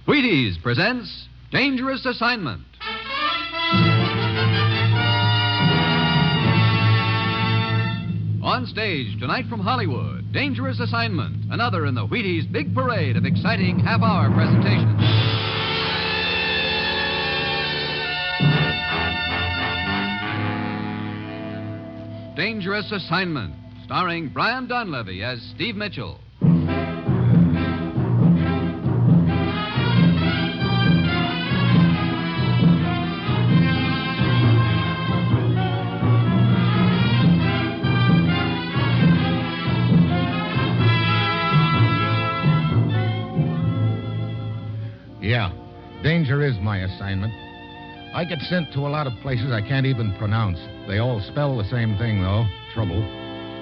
Wheaties presents Dangerous Assignment. On stage tonight from Hollywood, Dangerous Assignment, another in the Wheaties' big parade of exciting half-hour presentations. Dangerous Assignment, starring Brian Donlevy as Steve Mitchell. Yeah, danger is my assignment. I get sent to a lot of places I can't even pronounce. They all spell the same thing, though, trouble.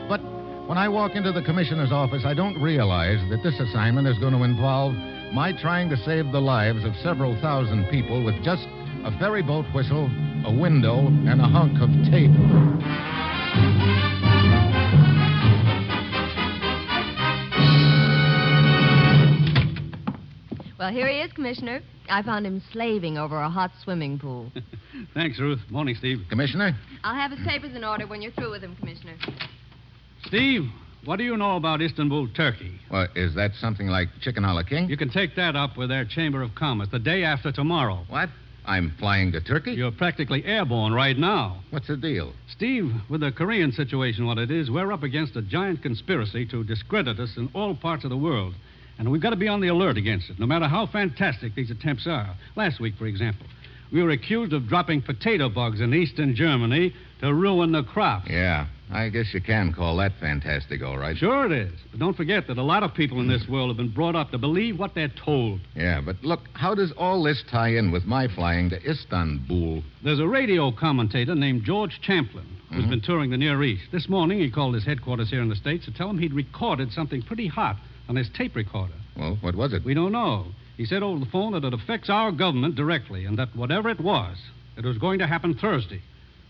But when I walk into the commissioner's office, I don't realize that this assignment is going to involve my trying to save the lives of several thousand people with just a ferry boat whistle, a window, and a hunk of tape. Well, here he is, Commissioner. I found him slaving over a hot swimming pool. Thanks, Ruth. Morning, Steve. Commissioner? I'll have his papers in order when you're through with him, Commissioner. Steve, what do you know about Istanbul, Turkey? Well, is that something like Chicken a la King? You can take that up with their Chamber of Commerce the day after tomorrow. What? I'm flying to Turkey? You're practically airborne right now. What's the deal? Steve, with the Korean situation, what it is, we're up against a giant conspiracy to discredit us in all parts of the world. And we've got to be on the alert against it, no matter how fantastic these attempts are. Last week, for example, we were accused of dropping potato bugs in eastern Germany to ruin the crops. Yeah, I guess you can call that fantastic, all right. Sure it is. But don't forget that a lot of people in this world have been brought up to believe what they're told. Yeah, but look, how does all this tie in with my flying to Istanbul? There's a radio commentator named George Champlin who's been touring the Near East. This morning, he called his headquarters here in the States to tell him he'd recorded something pretty hot on his tape recorder. Well, what was it? We don't know. He said over the phone that it affects our government directly and that whatever it was going to happen Thursday.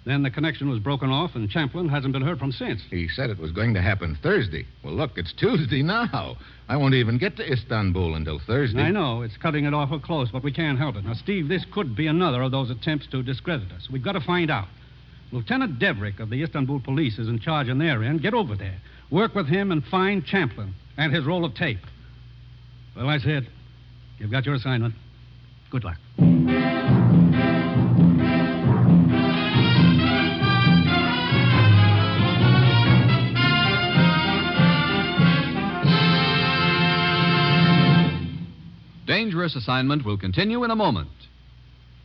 Then the connection was broken off and Champlin hasn't been heard from since. He said it was going to happen Thursday. Well, look, it's Tuesday now. I won't even get to Istanbul until Thursday. I know. It's cutting it awful close, but we can't help it. Now, Steve, this could be another of those attempts to discredit us. We've got to find out. Lieutenant Deverick of the Istanbul police is in charge on their end. Get over there. Work with him and find Champlin and his roll of tape. Well, I said, you've got your assignment. Good luck. Dangerous Assignment will continue in a moment.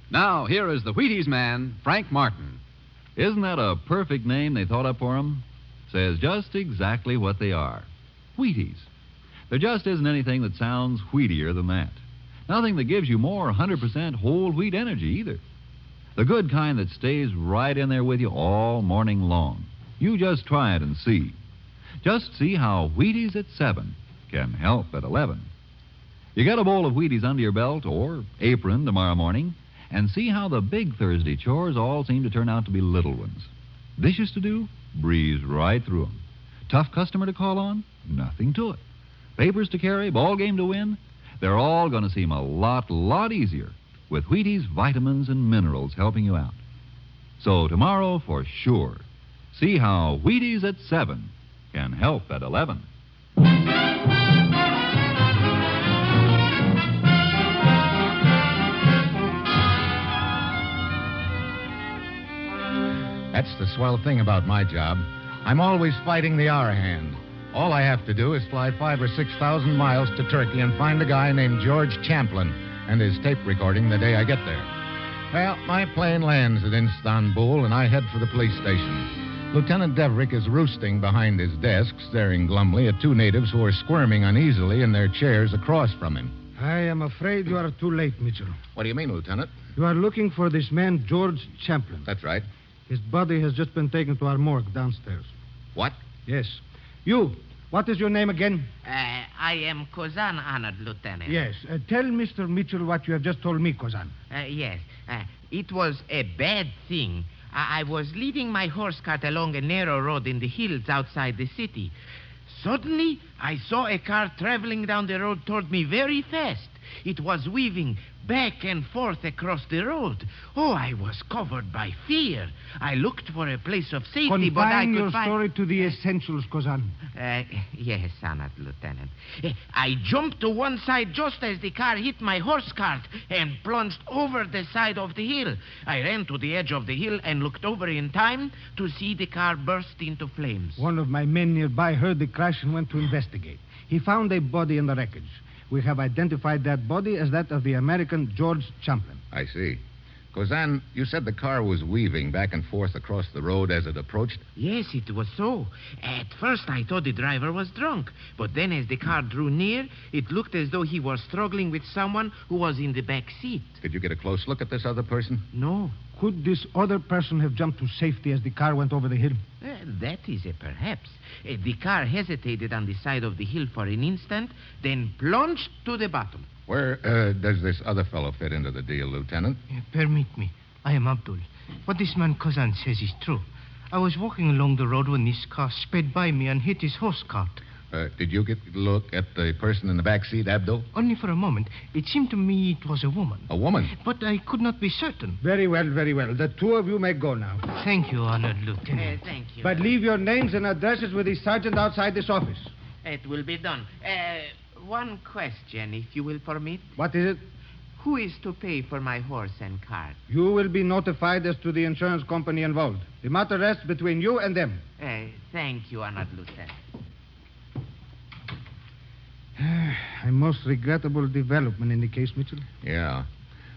Now, here is the Wheaties man, Frank Martin. Isn't that a perfect name they thought up for 'em? Says just exactly what they are. Wheaties. There just isn't anything that sounds wheatier than that. Nothing that gives you more 100% whole wheat energy either. The good kind that stays right in there with you all morning long. You just try it and see. Just see how Wheaties at 7 can help at 11. You get a bowl of Wheaties under your belt or apron tomorrow morning and see how the big Thursday chores all seem to turn out to be little ones. Dishes to do? Breeze right through 'em. Tough customer to call on? Nothing to it. Papers to carry? Ball game to win? They're all going to seem a lot easier with Wheaties vitamins and minerals helping you out. So tomorrow, for sure, see how Wheaties at 7 can help at 11. That's the swell thing about my job. I'm always fighting the hour hand. All I have to do is fly 5,000 or 6,000 miles to Turkey and find a guy named George Champlin and his tape recording the day I get there. Well, my plane lands at Istanbul, and I head for the police station. Lieutenant Deverick is roosting behind his desk, staring glumly at two natives who are squirming uneasily in their chairs across from him. I am afraid you are too late, Mitchell. What do you mean, Lieutenant? You are looking for this man, George Champlin. That's right. His body has just been taken to our morgue downstairs. What? Yes. You, what is your name again? I am Kozan, honored lieutenant. Yes. Tell Mr. Mitchell what you have just told me, Kozan. Yes. It was a bad thing. I was leading my horse cart along a narrow road in the hills outside the city. Suddenly, I saw a car traveling down the road toward me very fast. It was weaving back and forth across the road. Oh, I was covered by fear. I looked for a place of safety, but I Confine could your find... story to the essentials, Kozan. Yes, Honored Lieutenant. I jumped to one side just as the car hit my horse cart and plunged over the side of the hill. I ran to the edge of the hill and looked over in time to see the car burst into flames. One of my men nearby heard the crash and went to investigate. He found a body in the wreckage. We have identified that body as that of the American George Champlin. I see. Kozan, you said the car was weaving back and forth across the road as it approached? Yes, it was so. At first, I thought the driver was drunk. But then, as the car drew near, it looked as though he was struggling with someone who was in the back seat. Did you get a close look at this other person? No. Could this other person have jumped to safety as the car went over the hill? That is a perhaps. The car hesitated on the side of the hill for an instant, then plunged to the bottom. Where does this other fellow fit into the deal, Lieutenant? Permit me. I am Abdul. What this man Kozan says is true. I was walking along the road when this car sped by me and hit his horse cart. Did you get a look at the person in the back seat, Abdul? Only for a moment. It seemed to me it was a woman. A woman? But I could not be certain. Very well, very well. The two of you may go now. Thank you, Honored Lieutenant. Thank you. But leave your names and addresses with the sergeant outside this office. It will be done. One question, if you will permit. What is it? Who is to pay for my horse and cart? You will be notified as to the insurance company involved. The matter rests between you and them. Thank you, Honored Lieutenant. A most regrettable development in the case, Mitchell. Yeah.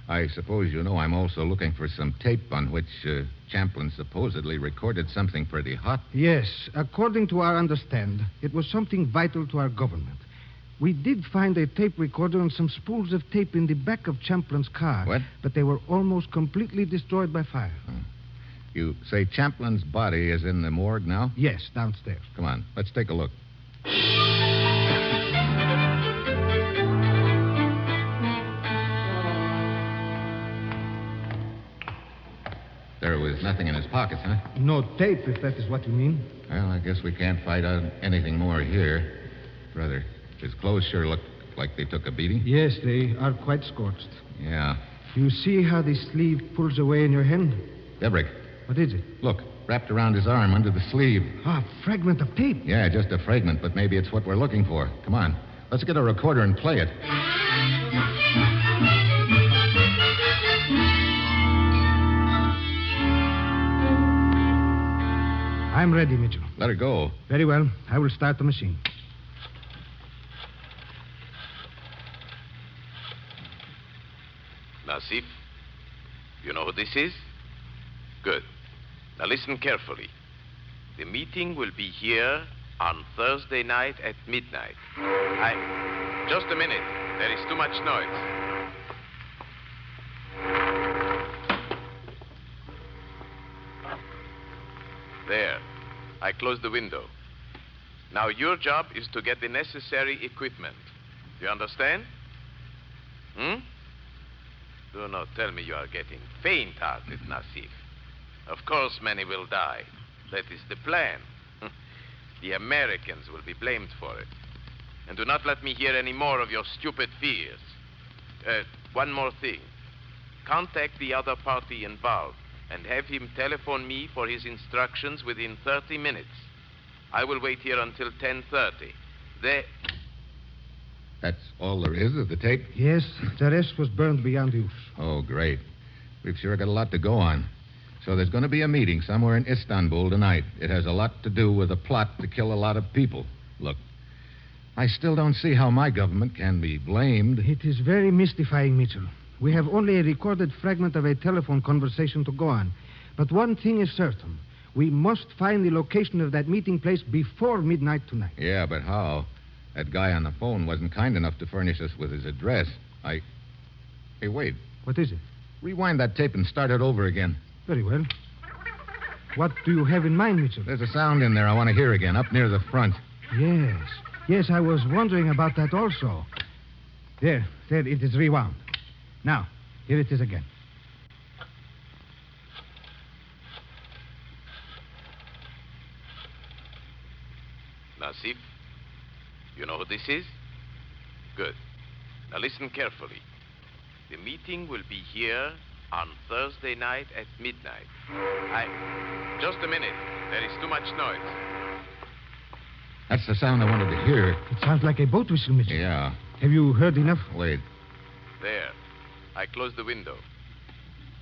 I suppose you know I'm also looking for some tape on which Champlin supposedly recorded something pretty hot. Yes, according to our understand, it was something vital to our government. We did find a tape recorder and some spools of tape in the back of Champlin's car. What? But they were almost completely destroyed by fire. You say Champlin's body is in the morgue now? Yes, downstairs. Come on, let's take a look. There was nothing in his pockets, huh? No tape, if that is what you mean. Well, I guess we can't find out anything more here. Brother, his clothes sure look like they took a beating. Yes, they are quite scorched. Yeah. You see how the sleeve pulls away in your hand? Debrick, What is it? look, wrapped around his arm under the sleeve. Ah, a fragment of tape. Yeah, just a fragment, but maybe it's what we're looking for. Come on, let's get a recorder and play it. I'm ready, Mitchell. Let her go. Very well. I will start the machine. Nasif, you know who this is? Good. Now listen carefully. The meeting will be here on Thursday night at midnight. Just a minute. There is too much noise. There. I closed the window. Now your job is to get the necessary equipment. Do you understand? Do not tell me you are getting faint-hearted, Nasif. Of course, many will die. That is the plan. The Americans will be blamed for it. And do not let me hear any more of your stupid fears. One more thing. Contact the other party involved and have him telephone me for his instructions within 30 minutes. I will wait here until 10:30. That's all there is of the tape? Yes, the rest was burned beyond use. Oh, great. We've sure got a lot to go on. So there's going to be a meeting somewhere in Istanbul tonight. It has a lot to do with a plot to kill a lot of people. Look, I still don't see how my government can be blamed. It is very mystifying, Mitchell. We have only a recorded fragment of a telephone conversation to go on. But one thing is certain. We must find the location of that meeting place before midnight tonight. Yeah, but how? That guy on the phone wasn't kind enough to furnish us with his address. Hey, wait. What is it? Rewind that tape and start it over again. Very well. What do you have in mind, Mitchell? There's a sound in there I want to hear again, up near the front. Yes. Yes, I was wondering about that also. There, it is rewound. Now, here it is again. Nasif, you know who this is? Good. Now listen carefully. The meeting will be here on Thursday night at midnight. Just a minute. There is too much noise. That's the sound I wanted to hear. It sounds like a boat whistle, Mitchell. Yeah. Have you heard enough? Wait. There. I closed the window.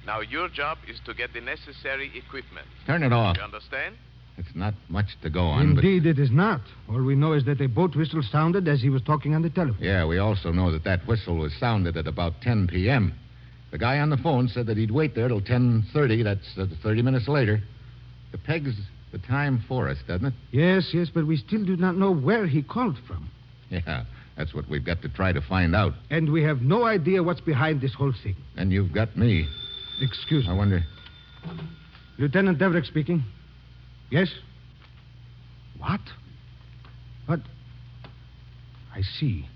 Now your job is to get the necessary equipment. Turn it off. You understand? It's not much to go on, Indeed, it is not. All we know is that a boat whistle sounded as he was talking on the telephone. Yeah, we also know that whistle was sounded at about 10 p.m. The guy on the phone said that he'd wait there till 10:30. That's 30 minutes later. The pegs the time for us, doesn't it? Yes, but we still do not know where he called from. Yeah, that's what we've got to try to find out. And we have no idea what's behind this whole thing. And you've got me. Excuse me. I wonder... Lieutenant Deverick speaking. Yes? What? But... I see.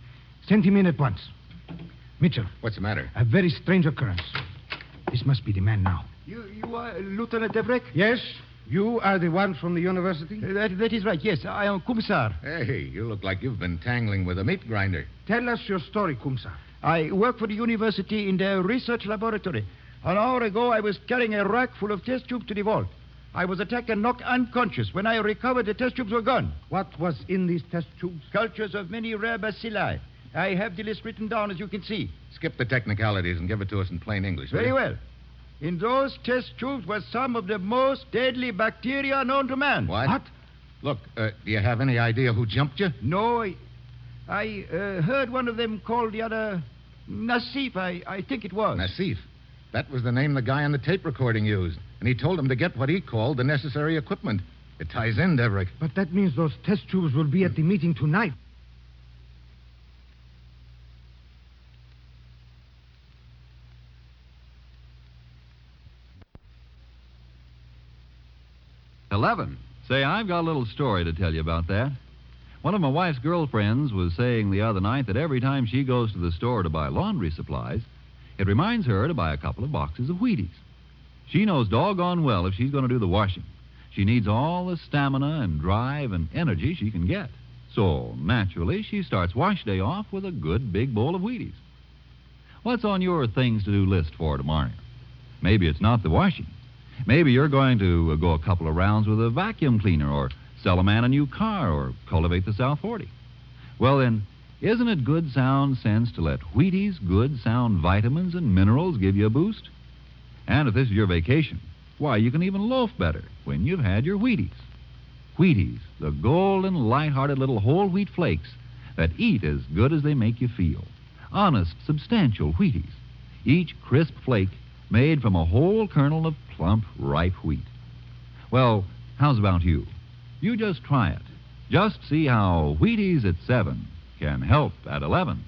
Send him in at once. Mitchell. What's the matter? A very strange occurrence. This must be the man now. You are Lieutenant Deverick? Yes? You are the one from the university? That is right, yes. I am Commissar. Hey, you look like you've been tangling with a meat grinder. Tell us your story, Commissar. I work for the university in their research laboratory. An hour ago, I was carrying a rack full of test tubes to the vault. I was attacked and knocked unconscious. When I recovered, the test tubes were gone. What was in these test tubes? Cultures of many rare bacilli. I have the list written down, as you can see. Skip the technicalities and give it to us in plain English. Very well. In those test tubes were some of the most deadly bacteria known to man. What? Look, do you have any idea who jumped you? No, I heard one of them call the other Nassif, I think it was. Nassif. That was the name the guy on the tape recording used. And he told him to get what he called the necessary equipment. It ties in, Deverick. But that means those test tubes will be at the meeting tonight. $11. Say, I've got a little story to tell you about that. One of my wife's girlfriends was saying the other night that every time she goes to the store to buy laundry supplies, it reminds her to buy a couple of boxes of Wheaties. She knows doggone well if she's going to do the washing, she needs all the stamina and drive and energy she can get. So, naturally, she starts wash day off with a good big bowl of Wheaties. What's on your things to do list for tomorrow? Maybe it's not the washing. Maybe you're going to go a couple of rounds with a vacuum cleaner, or sell a man a new car, or cultivate the South 40. Well, then, isn't it good sound sense to let Wheaties' good sound vitamins and minerals give you a boost? And if this is your vacation, why, you can even loaf better when you've had your Wheaties. Wheaties, the golden, light-hearted little whole wheat flakes that eat as good as they make you feel. Honest, substantial Wheaties. Each crisp flake made from a whole kernel of plump, ripe wheat. Well, how's about you? You just try it. Just see how Wheaties at 7 can help at 11.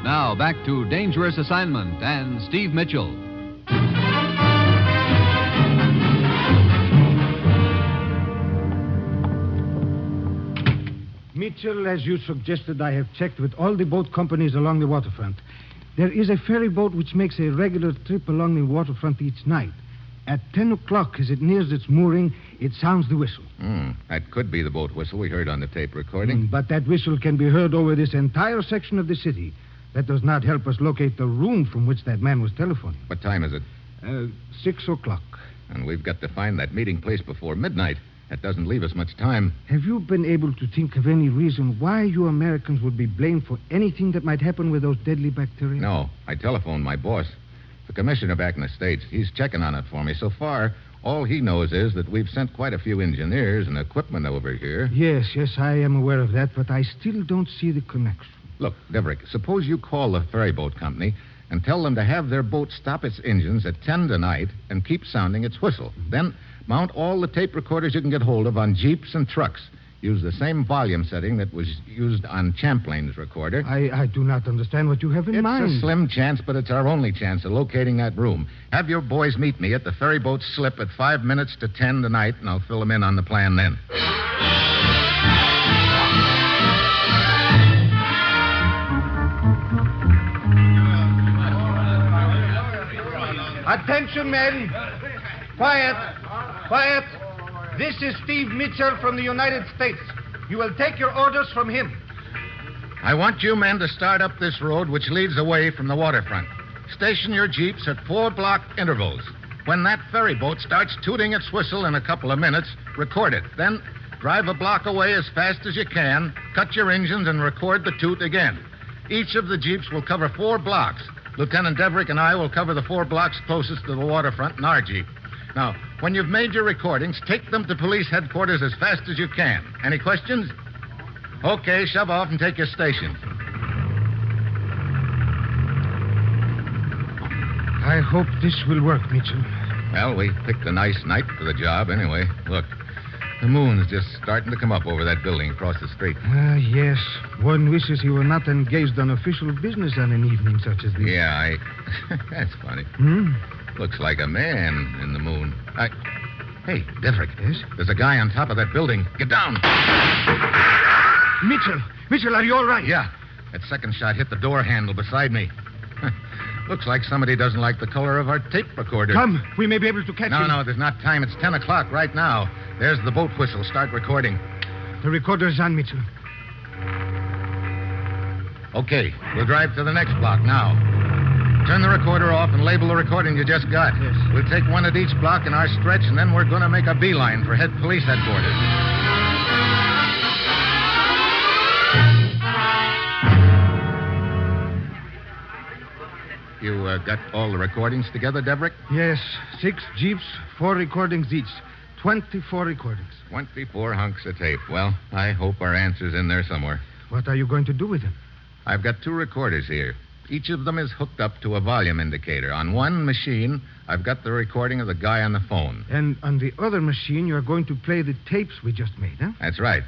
Now, back to Dangerous Assignment and Steve Mitchell. Mitchell, as you suggested, I have checked with all the boat companies along the waterfront. There is a ferry boat which makes a regular trip along the waterfront each night. At 10 o'clock, as it nears its mooring, it sounds the whistle. That could be the boat whistle we heard on the tape recording. But that whistle can be heard over this entire section of the city. That does not help us locate the room from which that man was telephoning. What time is it? 6 o'clock. And we've got to find that meeting place before midnight. That doesn't leave us much time. Have you been able to think of any reason why you Americans would be blamed for anything that might happen with those deadly bacteria? No. I telephoned my boss, the commissioner back in the States. He's checking on it for me. So far, all he knows is that we've sent quite a few engineers and equipment over here. Yes, I am aware of that, but I still don't see the connection. Look, Deverick, suppose you call the ferry boat company and tell them to have their boat stop its engines at 10 tonight and keep sounding its whistle. Then mount all the tape recorders you can get hold of on Jeeps and trucks. Use the same volume setting that was used on Champlin's recorder. I do not understand what you have in mind. It's a slim chance, but it's our only chance of locating that room. Have your boys meet me at the ferry boat slip at 5 minutes to 10 tonight, and I'll fill them in on the plan then. Attention, men. Quiet. This is Steve Mitchell from the United States. You will take your orders from him. I want you men to start up this road which leads away from the waterfront. Station your jeeps at 4-block intervals. When that ferry boat starts tooting its whistle in a couple of minutes, record it. Then drive a block away as fast as you can, cut your engines, and record the toot again. Each of the jeeps will cover 4 blocks. Lieutenant Deverick and I will cover the 4 blocks closest to the waterfront in our jeep. Now, when you've made your recordings, take them to police headquarters as fast as you can. Any questions? Okay, shove off and take your station. I hope this will work, Mitchell. Well, we picked a nice night for the job anyway. Look, the moon's just starting to come up over that building across the street. Yes. One wishes he were not engaged on official business on an evening such as this. Yeah, That's funny. Looks like a man in the moon. Hey, Deverick. Yes? There's a guy on top of that building. Get down. Mitchell, are you all right? Yeah. That second shot hit the door handle beside me. Looks like somebody doesn't like the color of our tape recorder. Come, we may be able to catch him. No, there's not time. It's 10 o'clock right now. There's the boat whistle. Start recording. The recorder's on, Mitchell. Okay, we'll drive to the next block now. Turn the recorder off and label the recording you just got. Yes. We'll take one at each block in our stretch, and then we're going to make a beeline for police headquarters. You got all the recordings together, Deverick? Yes, 6 jeeps, 4 recordings each. 24 recordings. 24 hunks of tape. Well, I hope our answer's in there somewhere. What are you going to do with them? I've got 2 recorders here. Each of them is hooked up to a volume indicator. On one machine, I've got the recording of the guy on the phone. And on the other machine, you're going to play the tapes we just made, huh? That's right.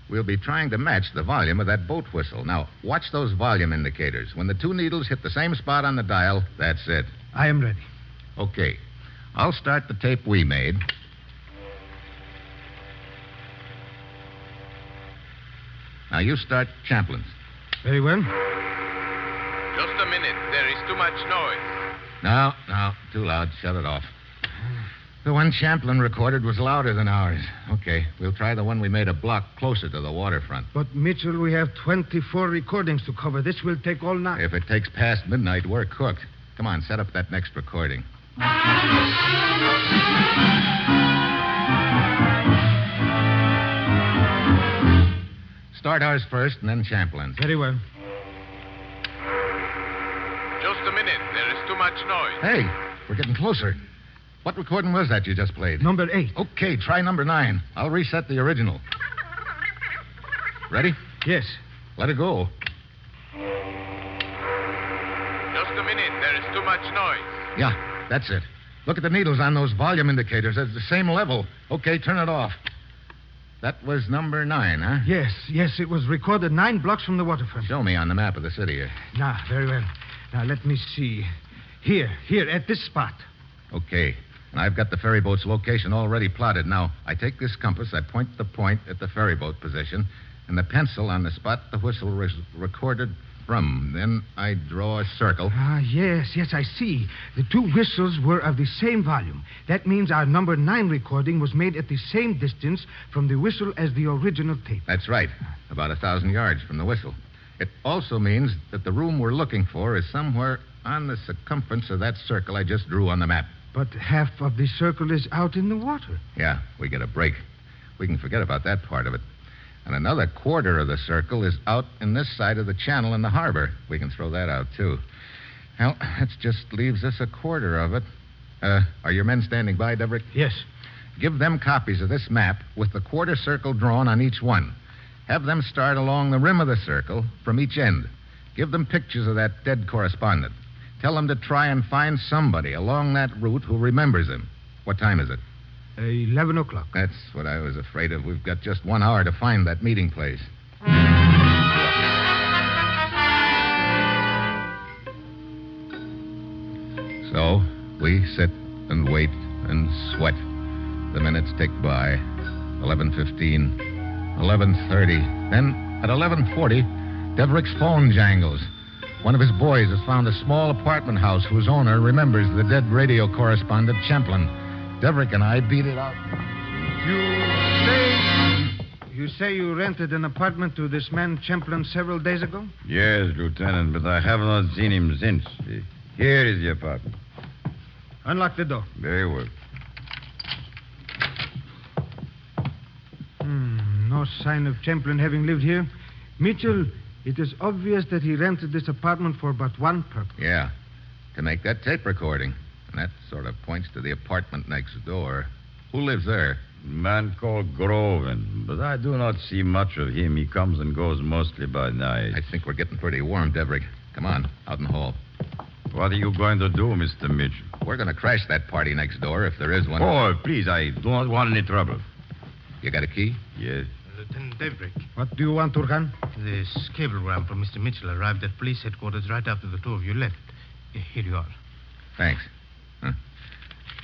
We'll be trying to match the volume of that boat whistle. Now, watch those volume indicators. When the 2 needles hit the same spot on the dial, that's it. I am ready. Okay. I'll start the tape we made. Now, you start Champlin's. Very well. Just a minute. There is too much noise. No, too loud. Shut it off. The one Champlin recorded was louder than ours. Okay, we'll try the one we made a block closer to the waterfront. But, Mitchell, we have 24 recordings to cover. This will take all night. If it takes past midnight, we're cooked. Come on, set up that next recording. Start ours first and then Champlin's. Very well. Just a minute. There is too much noise. Hey, we're getting closer. What recording was that you just played? Number 8. Okay, try number 9. I'll reset the original. Ready? Yes. Let it go. Just a minute. There is too much noise. Yeah, that's it. Look at the needles on those volume indicators. They're the same level. Okay, turn it off. That was number 9, huh? Yes, it was recorded 9 blocks from the waterfront. Show me on the map of the city here. Very well. Now, let me see. Here, at this spot. Okay. And I've got the ferry boat's location already plotted. Now, I take this compass, I point the point at the ferry boat position, and the pencil on the spot the whistle was recorded from. Then I draw a circle. Yes, I see. The 2 whistles were of the same volume. That means our number 9 recording was made at the same distance from the whistle as the original tape. That's right. About 1,000 yards from the whistle. It also means that the room we're looking for is somewhere on the circumference of that circle I just drew on the map. But half of the circle is out in the water. Yeah, we get a break. We can forget about that part of it. And another quarter of the circle is out in this side of the channel in the harbor. We can throw that out, too. Well, that just leaves us a quarter of it. Are your men standing by, Deverick? Yes. Give them copies of this map with the quarter circle drawn on each one. Have them start along the rim of the circle from each end. Give them pictures of that dead correspondent. Tell them to try and find somebody along that route who remembers him. What time is it? 11 o'clock. That's what I was afraid of. We've got just 1 hour to find that meeting place. So, we sit and wait and sweat. The minutes tick by. 11:15, 11:30. Then, at 11:40, Deverick's phone jangles. One of his boys has found a small apartment house whose owner remembers the dead radio correspondent, Champlin. Deverick and I beat it out. say you rented an apartment to this man Champlin several days ago? Yes, Lieutenant, but I have not seen him since. Here is the apartment. Unlock the door. Very well. No sign of Champlin having lived here. Mitchell, it is obvious that he rented this apartment for but one purpose. Yeah, to make that tape recording. And that sort of points to the apartment next door. Who lives there? A man called Groven, but I do not see much of him. He comes and goes mostly by night. I think we're getting pretty warm, Deverick. Come on, out in the hall. What are you going to do, Mr. Mitchell? We're going to crash that party next door, if there is one. Oh, please, I do not want any trouble. You got a key? Yes. Lieutenant Deverick, What do you want, Turhan? this cablegram from Mr. Mitchell arrived at police headquarters right after the two of you left. Here you are. Thanks. Huh.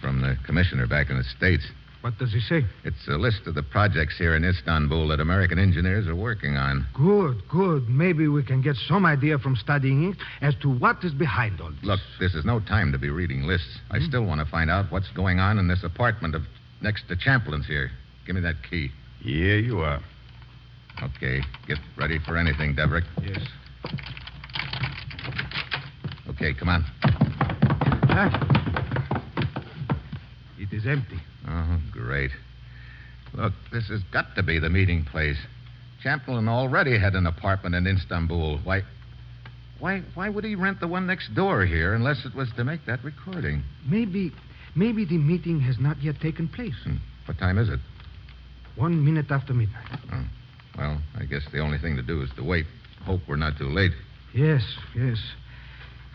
From the commissioner back in the States. What does he say? It's a list of the projects here in Istanbul that American engineers are working on. Good. Maybe we can get some idea from studying it as to what is behind all this. Look, this is no time to be reading lists. I still want to find out what's going on in this apartment next to Champlin's here. Give me that key. Here you are. Okay, get ready for anything, Deverick. Yes. Okay, come on. It is empty. Oh, great. Look, this has got to be the meeting place. Champlin already had an apartment in Istanbul. Why would he rent the one next door here unless it was to make that recording? Maybe the meeting has not yet taken place. What time is it? 1 minute after midnight. Oh, well, I guess the only thing to do is to wait. Hope we're not too late. Yes.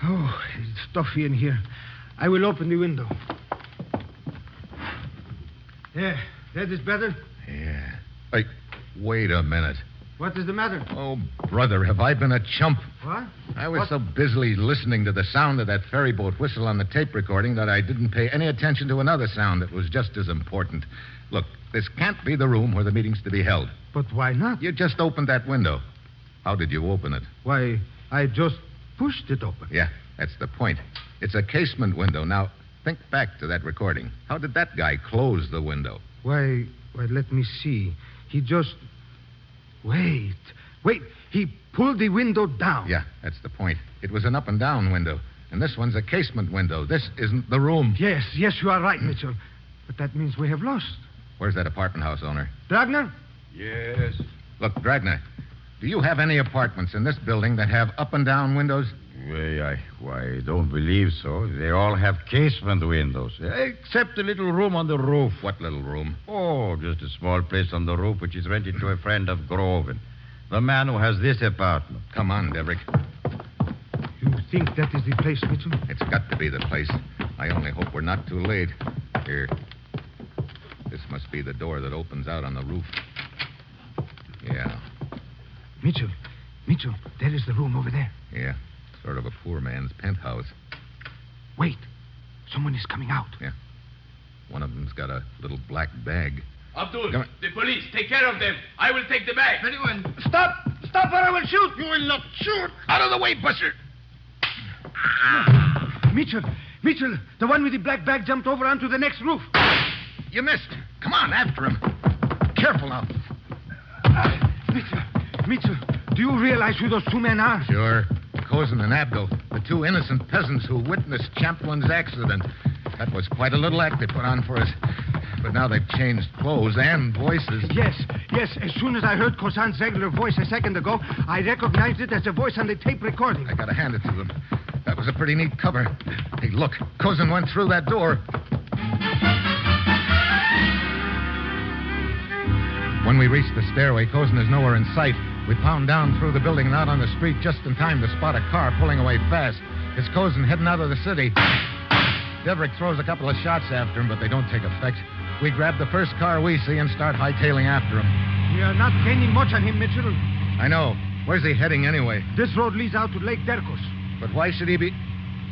Oh, it's stuffy in here. I will open the window. There, that is better. Yeah. Hey, wait a minute. What is the matter? Oh, brother, have I been a chump? What? I was so busily listening to the sound of that ferry boat whistle on the tape recording that I didn't pay any attention to another sound that was just as important. Look, this can't be the room where the meeting's to be held. But why not? You just opened that window. How did you open it? Why, I just pushed it open. Yeah, that's the point. It's a casement window. Now, think back to that recording. How did that guy close the window? Why, let me see. He just... Wait. He pulled the window down. Yeah, that's the point. It was an up and down window. And this one's a casement window. This isn't the room. Yes, you are right, Mitchell. But that means we have lost. Where's that apartment house owner? Dragner? Yes. Look, Dragner, do you have any apartments in this building that have up and down windows? I don't believe so. They all have casement windows, except the little room on the roof. What little room? Oh, just a small place on the roof which is rented to a friend of Groven, the man who has this apartment. Come on, Deverick. You think that is the place, Mitchell? It's got to be the place. I only hope we're not too late. Here. This must be the door that opens out on the roof. Yeah. Mitchell, there is the room over there. Yeah. Sort of a poor man's penthouse. Wait. Someone is coming out. Yeah. One of them's got a little black bag. Abdul, the police, take care of them. I will take the bag. Very well. Stop, or I will shoot. You will not shoot. Out of the way, Buster. Mitchell, the one with the black bag jumped over onto the next roof. You missed. Come on, after him. Careful now. Mitchell, do you realize who those two men are? Sure. Cozen and Abdul, the two innocent peasants who witnessed Champlin's accident. That was quite a little act they put on for us. But now they've changed clothes and voices. Yes. As soon as I heard Kozan's regular voice a second ago, I recognized it as a voice on the tape recording. I gotta hand it to them. That was a pretty neat cover. Hey, look, Cozen went through that door. When we reach the stairway, Cozen is nowhere in sight. We pound down through the building and out on the street just in time to spot a car pulling away fast. It's Cozen heading out of the city. Deverick throws a couple of shots after him, but they don't take effect. We grab the first car we see and start hightailing after him. We are not gaining much on him, Mitchell. I know. Where's he heading anyway? This road leads out to Lake Derkos. But why should he be...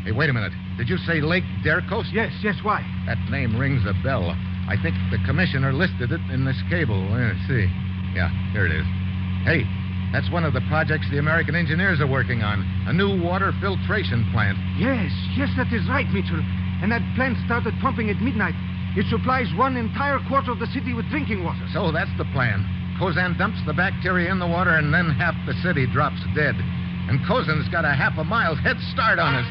Hey, wait a minute. Did you say Lake Derkos? Yes, why? That name rings a bell. I think the commissioner listed it in this cable. Let's see. Yeah, here it is. Hey, that's one of the projects the American engineers are working on. A new water filtration plant. Yes, that is right, Mitchell. And that plant started pumping at midnight. It supplies one entire quarter of the city with drinking water. So that's the plan. Kozan dumps the bacteria in the water, and then half the city drops dead. And Kozan's got a half a mile's head start on us.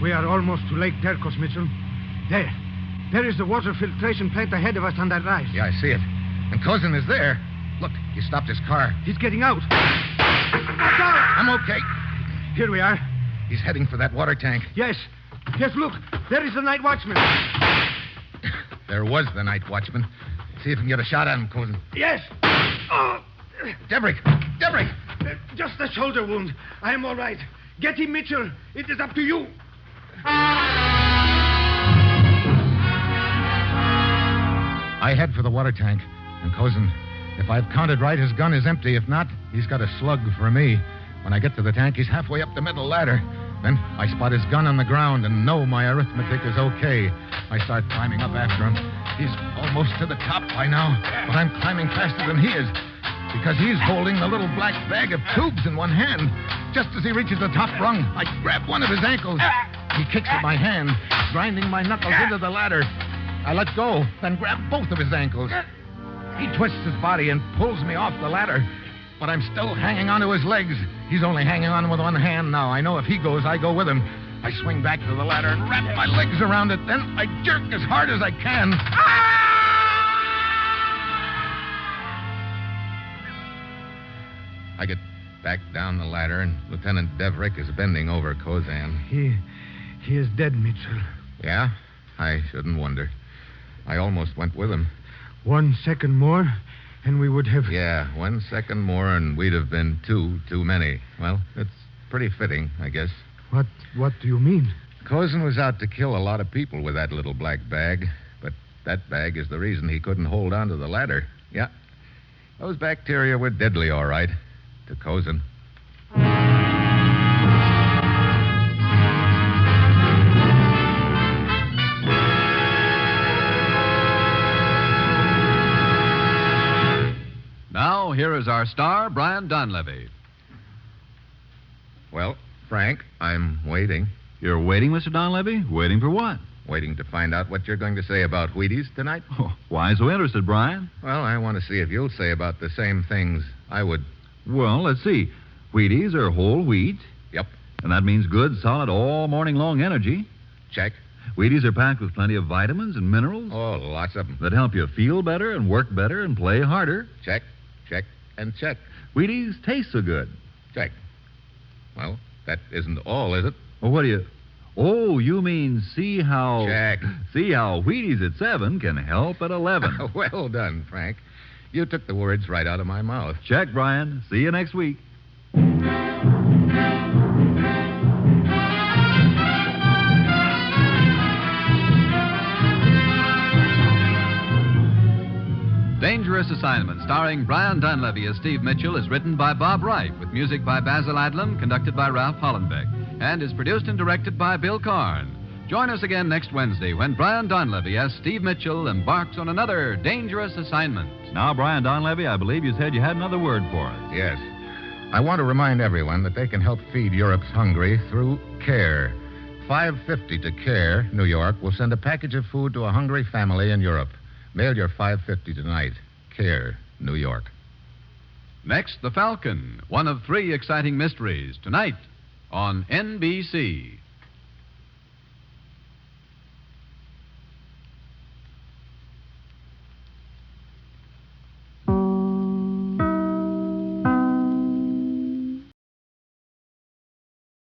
We are almost to Lake Derkos, Mitchell. There. There is the water filtration plant ahead of us on that rise. Yeah, I see it. And Kozan is there. Look, he stopped his car. He's getting out. Watch out! I'm okay. Here we are. He's heading for that water tank. Yes. Yes, look. There is the night watchman. There was the night watchman. See if we can get a shot at him, Kozan. Yes. Oh. Deverick! Deverick! Just a shoulder wound. I am all right. Get him, Mitchell. It is up to you. I head for the water tank. And Kozan, if I've counted right, his gun is empty. If not, he's got a slug for me. When I get to the tank, he's halfway up the middle ladder. Then I spot his gun on the ground and know my arithmetic is okay. I start climbing up after him. He's almost to the top by now, but I'm climbing faster than he is because he's holding the little black bag of tubes in one hand. Just as he reaches the top rung, I grab one of his ankles. He kicks at my hand, grinding my knuckles into the ladder. I let go, then grab both of his ankles. He twists his body and pulls me off the ladder. But I'm still hanging onto his legs. He's only hanging on with one hand now. I know if he goes, I go with him. I swing back to the ladder and wrap my legs around it. Then I jerk as hard as I can. I get back down the ladder, and Lieutenant Deverick is bending over Kozan. He is dead, Mitchell. Yeah? I shouldn't wonder. I almost went with him. 1 second more, and we would have... Yeah, 1 second more, and we'd have been too many. Well, it's pretty fitting, I guess. What do you mean? Kozan was out to kill a lot of people with that little black bag, but that bag is the reason he couldn't hold on to the ladder. Yeah. Those bacteria were deadly, all right, to Kozan. Now, here is our star, Brian Donlevy. Well, Frank, I'm waiting. You're waiting, Mr. Donlevy? Waiting for what? Waiting to find out what you're going to say about Wheaties tonight. Oh, why so interested, Brian? Well, I want to see if you'll say about the same things I would. Well, let's see. Wheaties are whole wheat. Yep. And that means good, solid, all morning long energy. Check. Wheaties are packed with plenty of vitamins and minerals. Oh, lots of them. That help you feel better and work better and play harder. Check, check, and check. Wheaties taste so good. Check. Well, that isn't all, is it? Well, what do you... Oh, you mean see how... Check. See how Wheaties at 7 can help at 11. Well done, Frank. You took the words right out of my mouth. Check, Brian. See you next week. Dangerous Assignment, starring Brian Donlevy as Steve Mitchell, is written by Bob Wright, with music by Basil Adlam, conducted by Ralph Hollenbeck, and is produced and directed by Bill Karn. Join us again next Wednesday when Brian Donlevy as Steve Mitchell embarks on another dangerous assignment. Now, Brian Donlevy, I believe you said you had another word for us. Yes. I want to remind everyone that they can help feed Europe's hungry through CARE. $5.50 to CARE, New York, will send a package of food to a hungry family in Europe. Mail your $5.50 tonight. CARE, New York. Next, The Falcon, one of 3 exciting mysteries, tonight on NBC.